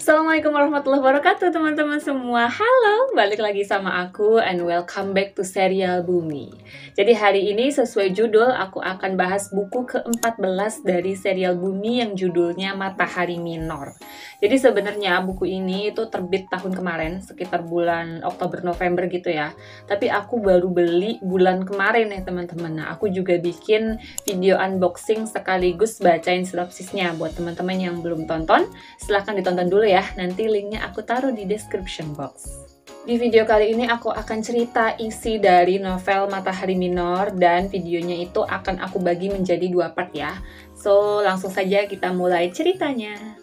Assalamualaikum warahmatullahi wabarakatuh teman-teman semua. Halo, balik lagi sama aku and welcome back to Serial Bumi. Jadi hari ini sesuai judul aku akan bahas buku ke-14 dari Serial Bumi yang judulnya Matahari Minor. Jadi sebenarnya buku ini itu terbit tahun kemarin sekitar bulan Oktober November gitu ya. Tapi aku baru beli bulan kemarin ya teman-teman. Nah, aku juga bikin video unboxing sekaligus bacain sinopsisnya buat teman-teman yang belum tonton. Silahkan ditonton dulu ya, nanti linknya aku taruh di description box. Di video kali ini aku akan cerita isi dari novel Matahari Minor dan videonya itu akan aku bagi menjadi 2 part ya. So, langsung saja kita mulai ceritanya.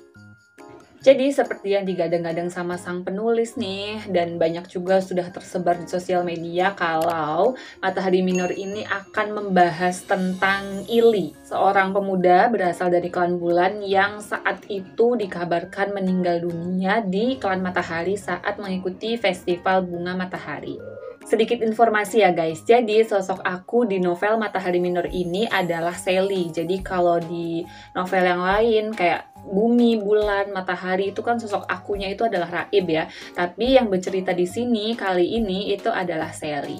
Jadi seperti yang digadang-gadang sama sang penulis nih, dan banyak juga sudah tersebar di sosial media kalau Matahari Minor ini akan membahas tentang Ili, seorang pemuda berasal dari klan bulan yang saat itu dikabarkan meninggal dunia di klan Matahari saat mengikuti festival bunga matahari. Sedikit informasi ya guys, jadi sosok aku di novel Matahari Minor ini adalah Sally. Jadi kalau di novel yang lain kayak Bumi, Bulan, Matahari itu kan sosok akunya itu adalah Raib ya. Tapi yang bercerita di sini kali ini itu adalah Sally.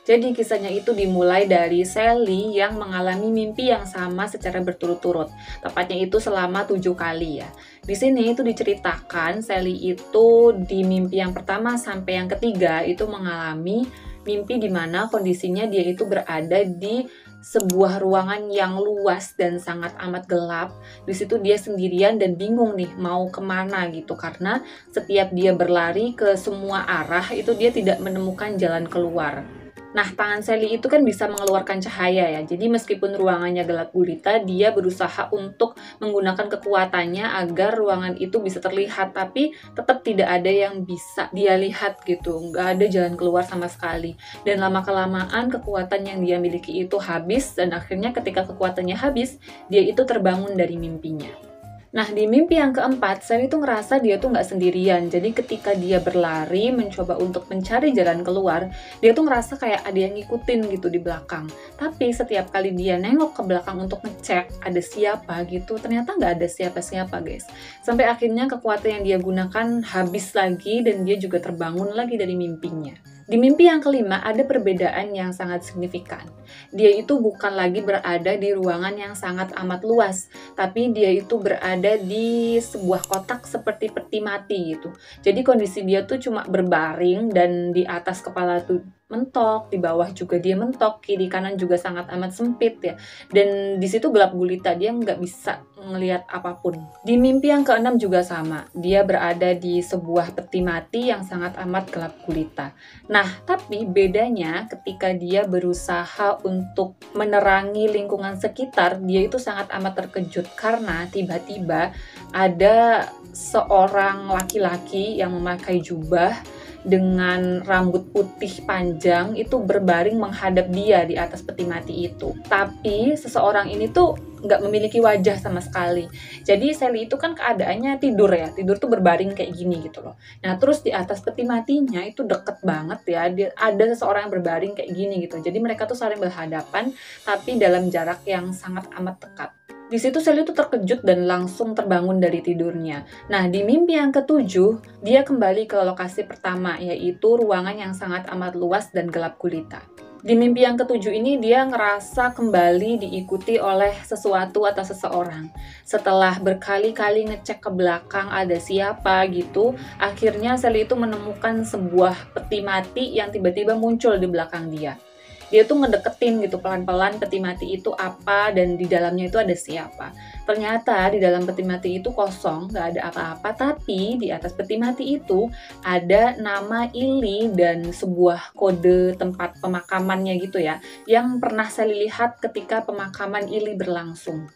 Jadi kisahnya itu dimulai dari Sally yang mengalami mimpi yang sama secara berturut-turut. Tepatnya itu selama 7 kali ya. Di sini itu diceritakan Sally itu di mimpi yang pertama sampai yang ketiga itu mengalami mimpi di mana kondisinya dia itu berada di sebuah ruangan yang luas dan sangat amat gelap. Di situ dia sendirian dan bingung nih mau kemana gitu, karena setiap dia berlari ke semua arah itu dia tidak menemukan jalan keluar. Nah, tangan Sally itu kan bisa mengeluarkan cahaya ya. Jadi meskipun ruangannya gelap gulita, dia berusaha untuk menggunakan kekuatannya agar ruangan itu bisa terlihat, tapi tetap tidak ada yang bisa dia lihat gitu. Nggak ada jalan keluar sama sekali. Dan lama-kelamaan kekuatan yang dia miliki itu habis, dan akhirnya ketika kekuatannya habis, dia itu terbangun dari mimpinya. Nah, di mimpi yang keempat, Sally tuh ngerasa dia tuh nggak sendirian. Jadi ketika dia berlari, mencoba untuk mencari jalan keluar, dia tuh ngerasa kayak ada yang ngikutin gitu di belakang. Tapi setiap kali dia nengok ke belakang untuk ngecek ada siapa gitu, ternyata nggak ada siapa-siapa guys. Sampai akhirnya kekuatan yang dia gunakan habis lagi dan dia juga terbangun lagi dari mimpinya. Di mimpi yang kelima ada perbedaan yang sangat signifikan. Dia itu bukan lagi berada di ruangan yang sangat amat luas, tapi dia itu berada di sebuah kotak seperti peti mati gitu. Jadi kondisi dia tuh cuma berbaring dan di atas kepala tuh mentok, di bawah juga dia mentok, kiri kanan juga sangat amat sempit ya. Dan di situ gelap gulita, dia nggak bisa ngelihat apapun. Di mimpi yang keenam juga sama, dia berada di sebuah peti mati yang sangat amat gelap gulita. Nah, tapi bedanya ketika dia berusaha untuk menerangi lingkungan sekitar, dia itu sangat amat terkejut karena tiba-tiba ada seorang laki-laki yang memakai jubah dengan rambut putih panjang itu berbaring menghadap dia di atas peti mati itu. Tapi seseorang ini tuh nggak memiliki wajah sama sekali. Jadi Sally itu kan keadaannya tidur ya, tidur tuh berbaring kayak gini gitu loh. Nah terus di atas peti matinya itu deket banget ya, ada seseorang yang berbaring kayak gini gitu. Jadi mereka tuh saling berhadapan tapi dalam jarak yang sangat amat dekat. Di situ Sally tuh terkejut dan langsung terbangun dari tidurnya. Nah, di mimpi yang ketujuh, dia kembali ke lokasi pertama, yaitu ruangan yang sangat amat luas dan gelap gulita. Di mimpi yang ketujuh ini, dia ngerasa kembali diikuti oleh sesuatu atau seseorang. Setelah berkali-kali ngecek ke belakang ada siapa gitu, akhirnya Sally itu menemukan sebuah peti mati yang tiba-tiba muncul di belakang dia. Dia tuh ngedeketin gitu pelan-pelan peti mati itu apa dan di dalamnya itu ada siapa. Ternyata di dalam peti mati itu kosong, nggak ada apa-apa, tapi di atas peti mati itu ada nama Ili dan sebuah kode tempat pemakamannya gitu ya, yang pernah saya lihat ketika pemakaman Ili berlangsung.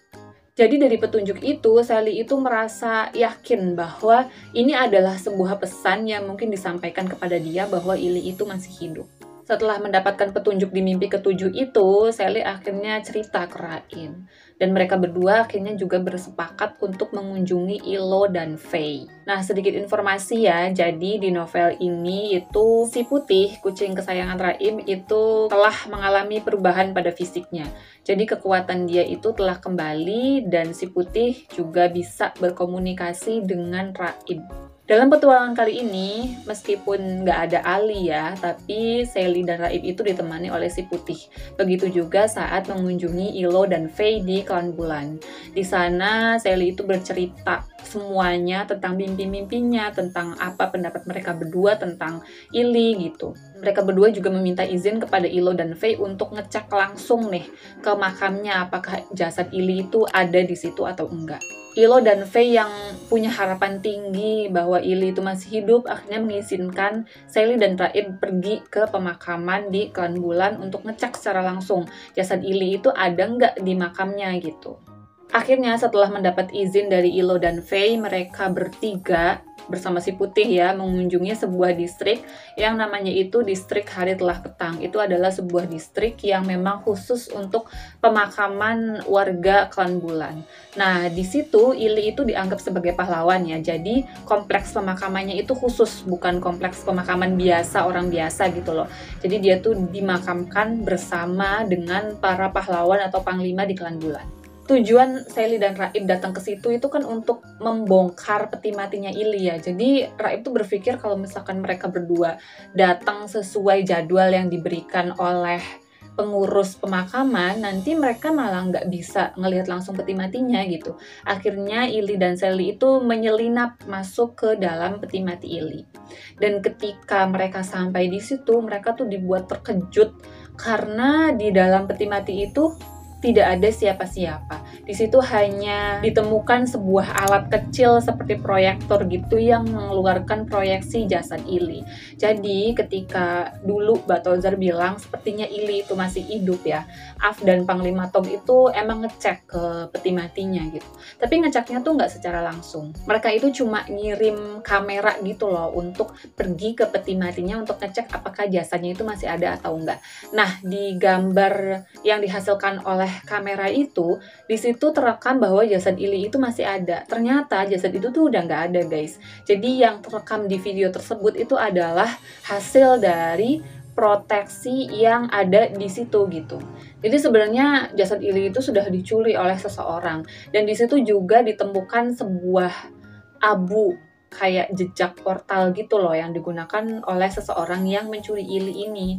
Jadi dari petunjuk itu, Sally itu merasa yakin bahwa ini adalah sebuah pesan yang mungkin disampaikan kepada dia bahwa Ili itu masih hidup. Setelah mendapatkan petunjuk di mimpi ketujuh itu, Sally akhirnya cerita ke Raim. Dan mereka berdua akhirnya juga bersepakat untuk mengunjungi Ilo dan Faye. Nah, sedikit informasi ya, jadi di novel ini itu si Putih, kucing kesayangan Raim, itu telah mengalami perubahan pada fisiknya. Jadi kekuatan dia itu telah kembali dan si Putih juga bisa berkomunikasi dengan Raim. Dalam petualangan kali ini, meskipun nggak ada Ali ya, tapi Sally dan Raib itu ditemani oleh si Putih. Begitu juga saat mengunjungi Ilo dan Faye di Klan Bulan. Di sana, Sally itu bercerita semuanya tentang mimpi-mimpinya, tentang apa pendapat mereka berdua tentang Ili gitu. Mereka berdua juga meminta izin kepada Ilo dan Faye untuk ngecek langsung nih ke makamnya apakah jasad Ili itu ada di situ atau enggak. Ilo dan Faye yang punya harapan tinggi bahwa Ili itu masih hidup akhirnya mengizinkan Sally dan Raib pergi ke pemakaman di Klan Bulan untuk ngecek secara langsung jasad Ili itu ada nggak di makamnya gitu. Akhirnya setelah mendapat izin dari Ilo dan Faye, mereka bertiga bersama si Putih ya mengunjungi sebuah distrik yang namanya itu distrik Hari Telah Petang. Itu adalah sebuah distrik yang memang khusus untuk pemakaman warga Klan Bulan. Nah, di situ Ili itu dianggap sebagai pahlawan ya. Jadi kompleks pemakamannya itu khusus, bukan kompleks pemakaman biasa orang biasa gitu loh. Jadi dia tuh dimakamkan bersama dengan para pahlawan atau panglima di Klan Bulan. Tujuan Sally dan Raib datang ke situ itu kan untuk membongkar peti matinya Ili ya. Jadi Raib tuh berpikir kalau misalkan mereka berdua datang sesuai jadwal yang diberikan oleh pengurus pemakaman, nanti mereka malah nggak bisa ngelihat langsung peti matinya gitu. Akhirnya Ili dan Sally itu menyelinap masuk ke dalam peti mati Ili. Dan ketika mereka sampai di situ, mereka tuh dibuat terkejut karena di dalam peti mati itu tidak ada siapa-siapa. Di situ hanya ditemukan sebuah alat kecil seperti proyektor gitu yang mengeluarkan proyeksi jasad Ili. Jadi ketika dulu Batozar bilang sepertinya Ili itu masih hidup ya, Af dan Panglima Tog itu emang ngecek ke peti matinya gitu. Tapi ngeceknya tuh nggak secara langsung. Mereka itu cuma ngirim kamera gitu loh untuk pergi ke peti matinya untuk ngecek apakah jasadnya itu masih ada atau enggak. Nah, di gambar yang dihasilkan oleh kamera itu, di situ terekam bahwa jasad Ili itu masih ada. Ternyata jasad itu tuh udah nggak ada, guys. Jadi yang terekam di video tersebut itu adalah hasil dari proteksi yang ada di situ gitu. Jadi sebenarnya jasad Ili itu sudah dicuri oleh seseorang dan di situ juga ditemukan sebuah abu kayak jejak portal gitu loh yang digunakan oleh seseorang yang mencuri Ili ini.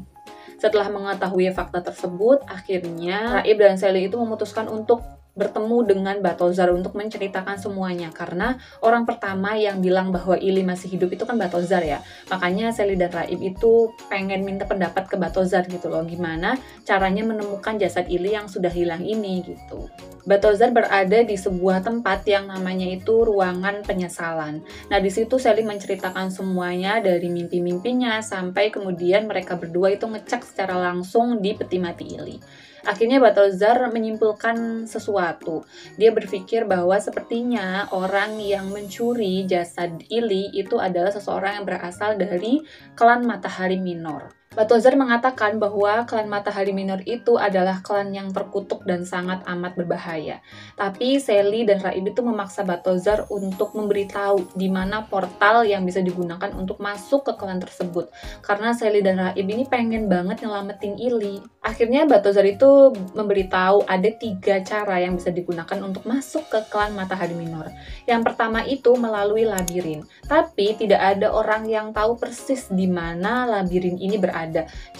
Setelah mengetahui fakta tersebut, akhirnya Raib dan Sally itu memutuskan untuk bertemu dengan Batozar untuk menceritakan semuanya karena orang pertama yang bilang bahwa Ili masih hidup itu kan Batozar ya. Makanya Sally dan Raib itu pengen minta pendapat ke Batozar gitu loh, gimana caranya menemukan jasad Ili yang sudah hilang ini gitu. Batozar berada di sebuah tempat yang namanya itu ruangan penyesalan. Nah, di situ Sally menceritakan semuanya dari mimpi-mimpinya sampai kemudian mereka berdua itu ngecek secara langsung di peti mati Ili. Akhirnya Batozar menyimpulkan sesuatu. Dia berpikir bahwa sepertinya orang yang mencuri jasad Ili itu adalah seseorang yang berasal dari klan Matahari Minor. Batozar mengatakan bahwa klan Matahari Minor itu adalah klan yang terkutuk dan sangat amat berbahaya. Tapi Sally dan Raib itu memaksa Batozar untuk memberitahu di mana portal yang bisa digunakan untuk masuk ke klan tersebut. Karena Sally dan Raib ini pengen banget nyelamatin Ili. Akhirnya Batozar itu memberitahu ada 3 cara yang bisa digunakan untuk masuk ke klan Matahari Minor. Yang pertama itu melalui labirin. Tapi tidak ada orang yang tahu persis di mana labirin ini berada.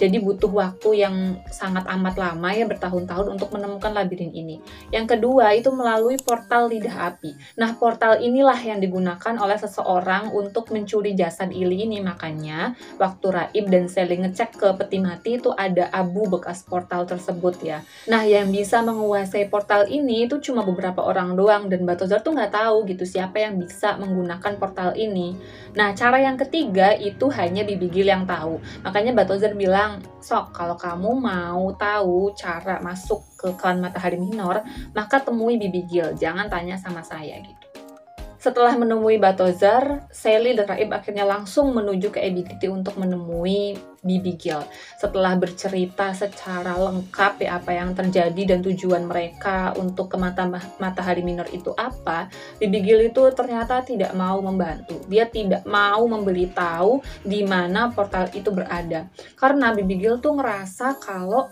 Jadi butuh waktu yang sangat amat lama ya, bertahun-tahun untuk menemukan labirin ini. Yang kedua itu melalui portal lidah api. Nah, portal inilah yang digunakan oleh seseorang untuk mencuri jasad Ili ini. Makanya waktu Raib dan Sally ngecek ke peti mati itu ada abu bekas portal tersebut ya. Nah, yang bisa menguasai portal ini itu cuma beberapa orang doang dan Batozar tuh nggak tahu gitu siapa yang bisa menggunakan portal ini. Nah, cara yang ketiga itu hanya Bibi Gil yang tahu. Makanya Batozar bilang, "Sok, kalau kamu mau tahu cara masuk ke klan Matahari Minor, maka temui Bibi Gil, jangan tanya sama saya," gitu. Setelah menemui Batozar, Sally dan Raib akhirnya langsung menuju ke Ebititi untuk menemui Bibi Gil. Setelah bercerita secara lengkap ya apa yang terjadi dan tujuan mereka untuk ke Matahari Minor itu apa, Bibi Gil itu ternyata tidak mau membantu. Dia tidak mau memberitahu di mana portal itu berada. Karena Bibi Gil tuh ngerasa kalau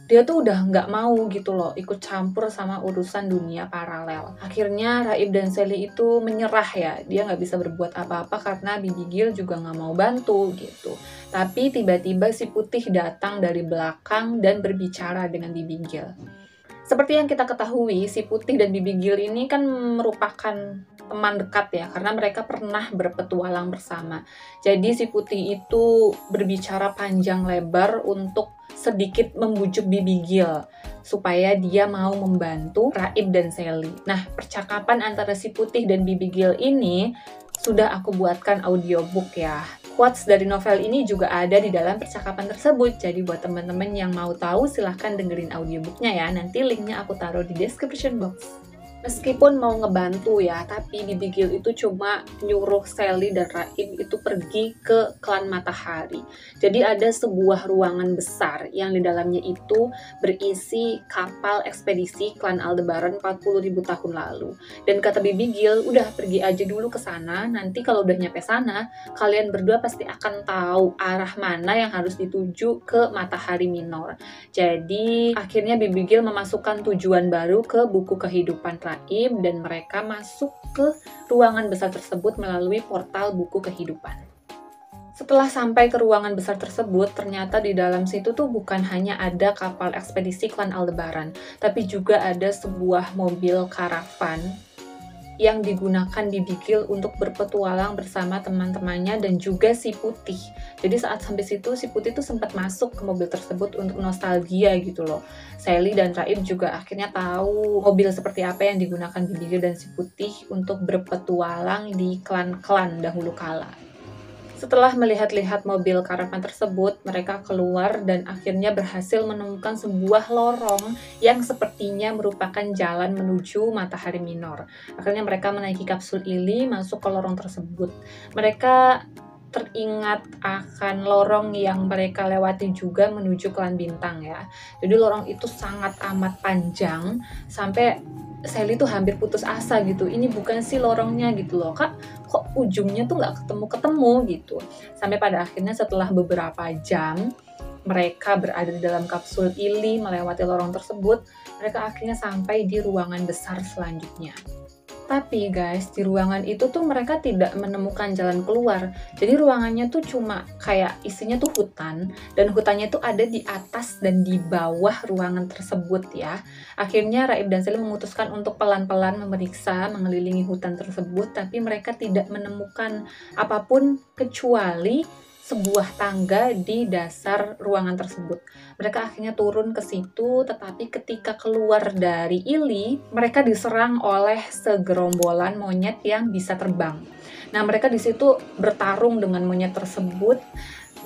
dia tuh udah nggak mau gitu loh ikut campur sama urusan dunia paralel. Akhirnya Raib dan Sally itu menyerah ya, dia nggak bisa berbuat apa-apa karena Bibi Gil juga nggak mau bantu gitu. Tapi tiba-tiba si Putih datang dari belakang dan berbicara dengan Bibi Gil. Seperti yang kita ketahui, si Putih dan Bibi Gil ini kan merupakan teman dekat ya, karena mereka pernah berpetualang bersama. Jadi si Putih itu berbicara panjang lebar untuk sedikit membujuk Bibi Gil supaya dia mau membantu Raib dan Sally. Nah, percakapan antara si Putih dan Bibi Gil ini sudah aku buatkan audiobook ya. Quotes dari novel ini juga ada di dalam percakapan tersebut. Jadi buat teman-teman yang mau tahu silahkan dengerin audiobooknya ya. Nanti linknya aku taruh di description box. Meskipun mau ngebantu ya, tapi Bibi Gil itu cuma nyuruh Sally dan Raib itu pergi ke klan Matahari. Jadi ada sebuah ruangan besar yang di dalamnya itu berisi kapal ekspedisi klan Aldebaran 40.000 tahun lalu. Dan kata Bibi Gil, udah pergi aja dulu ke sana, nanti kalau udah nyampe sana, kalian berdua pasti akan tahu arah mana yang harus dituju ke Matahari Minor. Jadi akhirnya Bibi Gil memasukkan tujuan baru ke buku kehidupan Raib dan mereka masuk ke ruangan besar tersebut melalui portal buku kehidupan. Setelah sampai ke ruangan besar tersebut, ternyata di dalam situ tuh bukan hanya ada kapal ekspedisi klan Aldebaran, tapi juga ada sebuah mobil karavan yang digunakan Bibi Gil untuk berpetualang bersama teman-temannya dan juga si Putih. Jadi saat sampai situ, si Putih tuh sempat masuk ke mobil tersebut untuk nostalgia gitu loh. Sally dan Raib juga akhirnya tahu mobil seperti apa yang digunakan Bibi Gil dan si Putih untuk berpetualang di klan-klan dahulu kala. Setelah melihat-lihat mobil karavan tersebut, mereka keluar dan akhirnya berhasil menemukan sebuah lorong yang sepertinya merupakan jalan menuju Matahari Minor. Akhirnya mereka menaiki kapsul ini masuk ke lorong tersebut. Mereka teringat akan lorong yang mereka lewati juga menuju klan Bintang ya. Jadi lorong itu sangat amat panjang sampai Sally tuh hampir putus asa gitu. Ini bukan sih lorongnya gitu loh, Kak. Kok ujungnya tuh nggak ketemu-ketemu gitu. Sampai pada akhirnya setelah beberapa jam mereka berada di dalam kapsul ini melewati lorong tersebut, mereka akhirnya sampai di ruangan besar selanjutnya. Tapi guys, di ruangan itu tuh mereka tidak menemukan jalan keluar. Jadi ruangannya tuh cuma kayak isinya tuh hutan, dan hutannya tuh ada di atas dan di bawah ruangan tersebut ya. Akhirnya Raib dan Sally memutuskan untuk pelan-pelan memeriksa mengelilingi hutan tersebut, tapi mereka tidak menemukan apapun kecuali sebuah tangga di dasar ruangan tersebut. Mereka akhirnya turun ke situ, tetapi ketika keluar dari ili, mereka diserang oleh segerombolan monyet yang bisa terbang. Nah, mereka di situ bertarung dengan monyet tersebut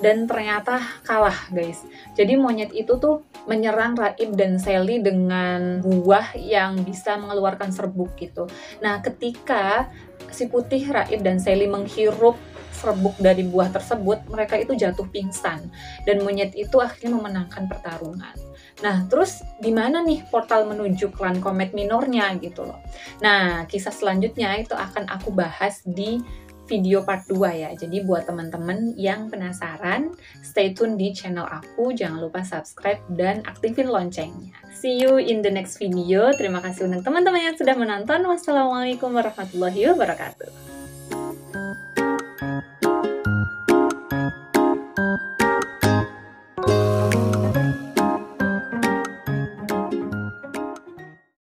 dan ternyata kalah, guys. Jadi monyet itu tuh menyerang Raib dan Sally dengan buah yang bisa mengeluarkan serbuk gitu. Nah, ketika si Putih, Raib, dan Sally menghirup serbuk dari buah tersebut, mereka itu jatuh pingsan dan monyet itu akhirnya memenangkan pertarungan. Nah, terus di mana nih portal menuju klan Komet Minornya gitu loh. Nah, kisah selanjutnya itu akan aku bahas di video part 2 ya. Jadi buat teman-teman yang penasaran, stay tune di channel aku, jangan lupa subscribe dan aktifin loncengnya. See you in the next video. Terima kasih untuk teman-teman yang sudah menonton. Wassalamualaikum warahmatullahi wabarakatuh.